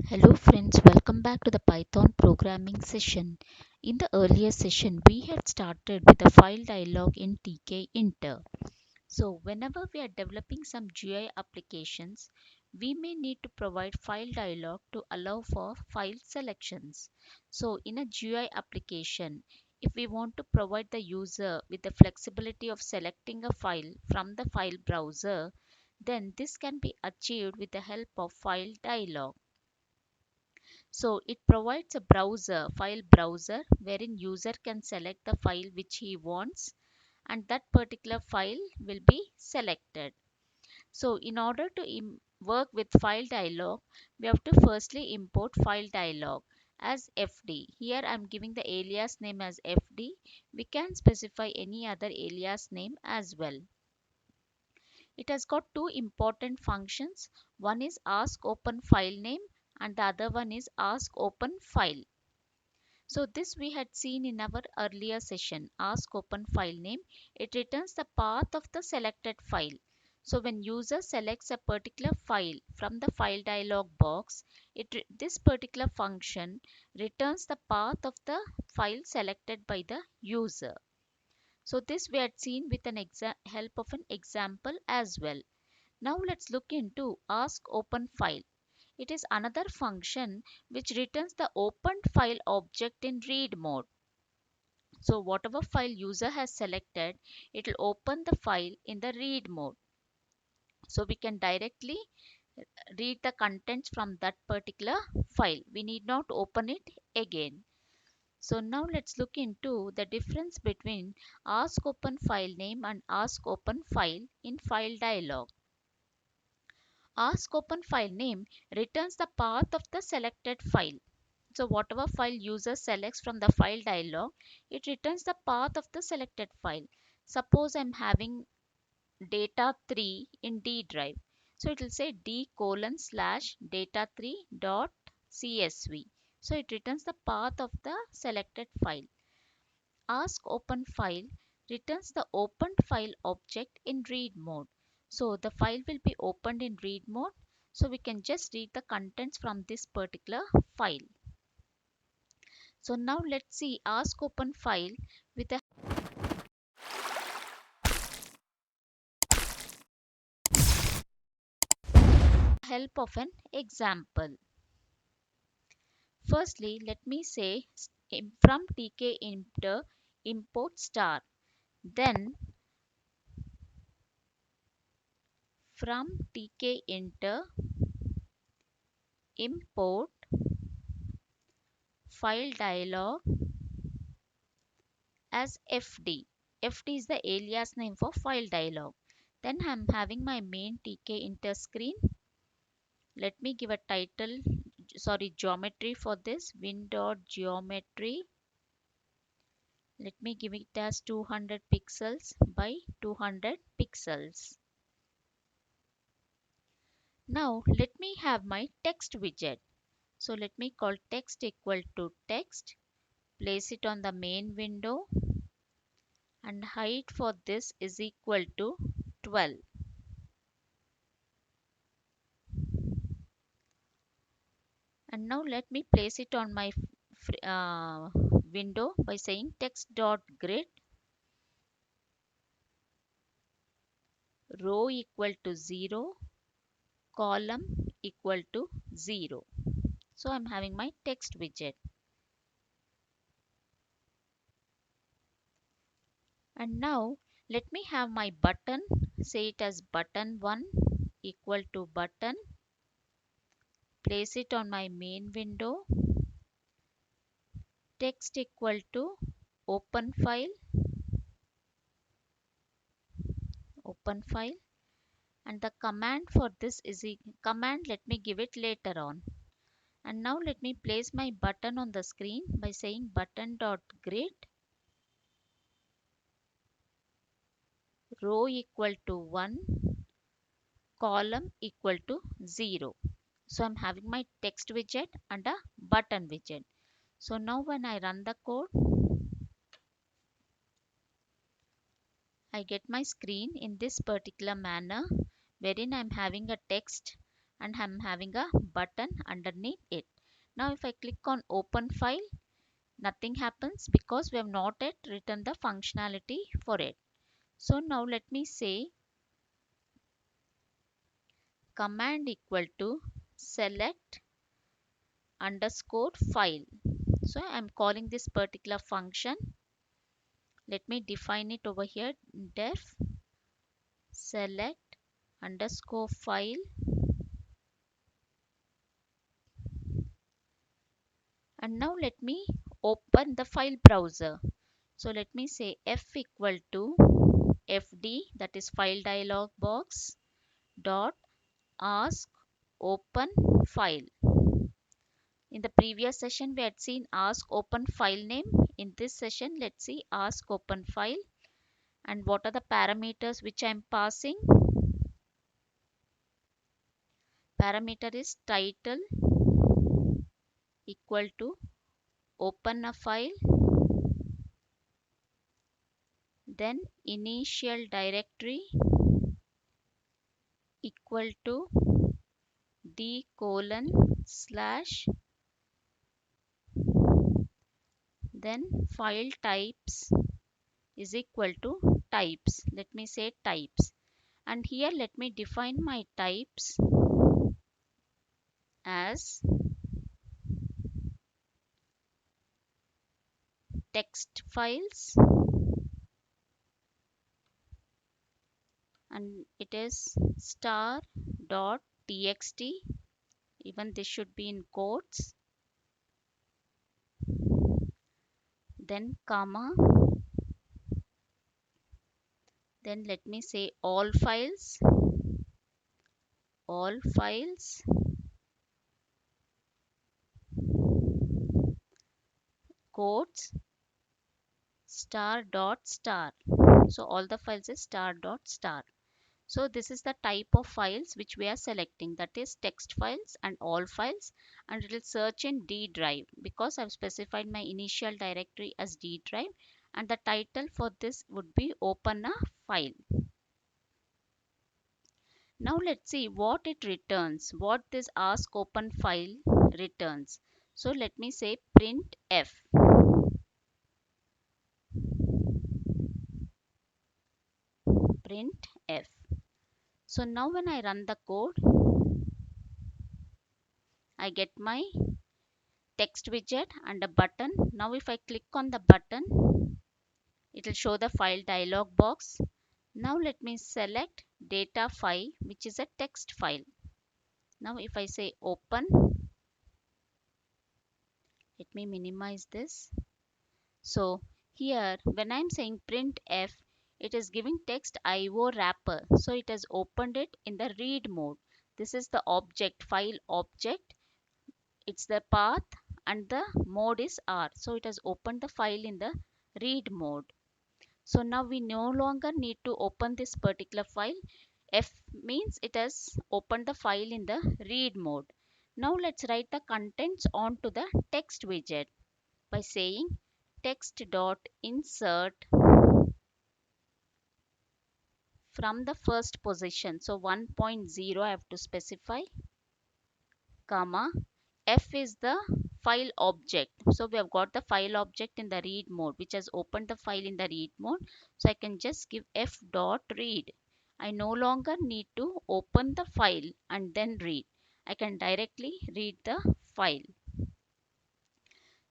Hello friends, welcome back to the Python programming session. In the earlier session, we had started with the file dialog in Tkinter. So whenever we are developing some GUI applications, we may need to provide file dialog to allow for file selections. So in a GUI application, if we want to provide the user with the flexibility of selecting a file from the file browser, then this can be achieved with the help of file dialog. So it provides a file browser, wherein user can select the file which he wants and that particular file will be selected. So in order to work with file dialog, we have to firstly import file dialog as FD. Here I am giving the alias name as FD. We can specify any other alias name as well. It has got two important functions. One is ask open file name and the other one is ask open file. So this we had seen in our earlier session, ask open file name. It returns the path of the selected file. So when user selects a particular file from the file dialog box, this particular function returns the path of the file selected by the user. So this we had seen with an help of an example as well. Now let's look into ask open file. It is another function which returns the opened file object in read mode. So whatever file user has selected, it will open the file in the read mode. So we can directly read the contents from that particular file. We need not open it again. So now let's look into the difference between ask open file name and ask open file in file dialog. Ask open file name returns the path of the selected file. So whatever file user selects from the file dialog, it returns the path of the selected file. Suppose I'm having data 3 in D drive. So it will say d:/data3 dot csv. So it returns the path of the selected file. Ask open file returns the opened file object in read mode. So the file will be opened in read mode. So we can just read the contents from this particular file. So now let's see ask open file with the help of an example. Firstly, let me say from tkinter import star. Then from tkinter import file dialog as FD. FD is the alias name for file dialog. Then I'm having my main tkinter screen. Let me give a title, geometry for this, win.geometry. Let me give it as 200 pixels by 200 pixels. Now let me have my text widget. So let me call text equal to text, place it on the main window, and height for this is equal to 12. And now let me place it on my window by saying text.grid row equal to 0, column equal to 0. So I'm having my text widget. And now let me have my button, say it as button1 equal to button, place it on my main window, text equal to open file, and the command for this is command, let me give it later on. And now let me place my button on the screen by saying button.grid row equal to 1, column equal to 0. So I'm having my text widget and a button widget. So now when I run the code, I get my screen in this particular manner, wherein I'm having a text and I'm having a button underneath it. Now if I click on open file, nothing happens because we have not yet written the functionality for it. So now let me say command equal to select underscore file. So I'm calling this particular function. Let me define it over here. Def select underscore file, and now let me open the file browser. So let me say f equal to fd, that is file dialog box, dot ask open file. In the previous session we had seen ask open file name. In this session let's see ask open file. And what are the parameters which I am passing? Parameter is title equal to open a file, then initial directory equal to d colon slash, then file types is equal to types. Let me say types, and here let me define my types as text files, and it is star dot txt, even this should be in quotes, then comma, then let me say all files, quotes, star dot star. So all the files is star dot star. So this is the type of files which we are selecting, that is text files and all files, and it will search in D drive because I've specified my initial directory as D drive, and the title for this would be open a file. Now let's see what it returns, what this ask open file returns. So let me say print f. Print f. So now when I run the code, I get my text widget and a button. Now if I click on the button, it will show the file dialog box. Now let me select data file, which is a text file. Now if I say open, let me minimize this. So here when I'm saying print f, it is giving text IO wrapper. So it has opened it in the read mode. This is the object, file object. It's the path and the mode is R. So it has opened the file in the read mode. So now we no longer need to open this particular file. F means it has opened the file in the read mode. Now let's write the contents onto the text widget by saying text dot insert from the first position. So 1.0 I have to specify, comma, f is the file object. So we have got the file object in the read mode, which has opened the file in the read mode. So I can just give f dot read. I no longer need to open the file and then read. I can directly read the file.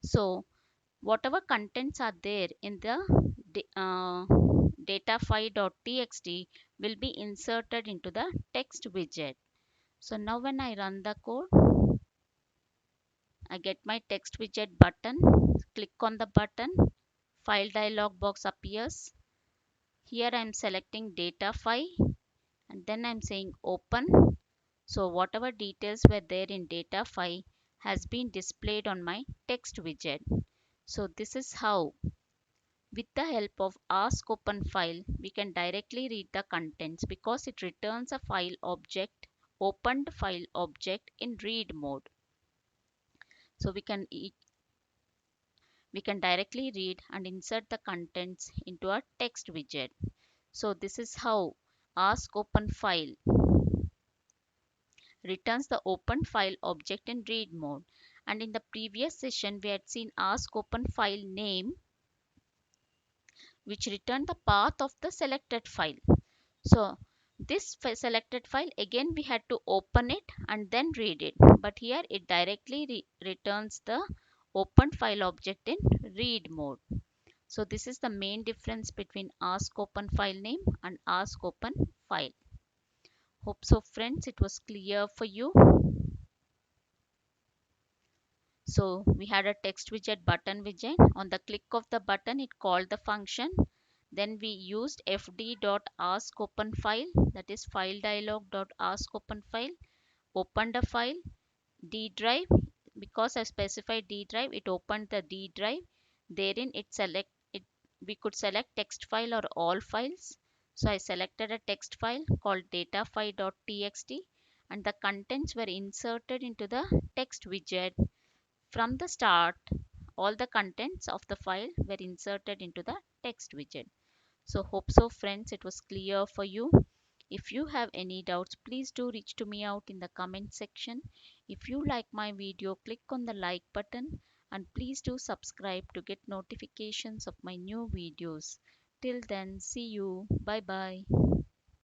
So whatever contents are there in the data file.txt will be inserted into the text widget. So now when I run the code, I get my text widget button. Click on the button, file dialog box appears. Here I am selecting data file and then I am saying open. So whatever details were there in data file has been displayed on my text widget. So this is how, with the help of ask open file, we can directly read the contents because it returns a file object, opened file object in read mode. So we can directly read and insert the contents into a text widget. So this is how ask open file returns the open file object in read mode. And in the previous session, we had seen askopenfile name, which returned the path of the selected file. So this selected file, again we had to open it and then read it, but here it directly returns the open file object in read mode. So this is the main difference between askopenfile name and askopenfile. Hope so friends, it was clear for you. So we had a text widget, button widget. On the click of the button, it called the function. Then we used fd.askopenfile, that is filedialog.askopenfile, opened a file, D drive. Because I specified D drive, it opened the D drive. Therein we could select text file or all files. So I selected a text file called datafile.txt, and the contents were inserted into the text widget. From the start, all the contents of the file were inserted into the text widget. So hope so friends, it was clear for you. If you have any doubts, please do reach to me out in the comment section. If you like my video, click on the like button and please do subscribe to get notifications of my new videos. Till then, see you. Bye bye.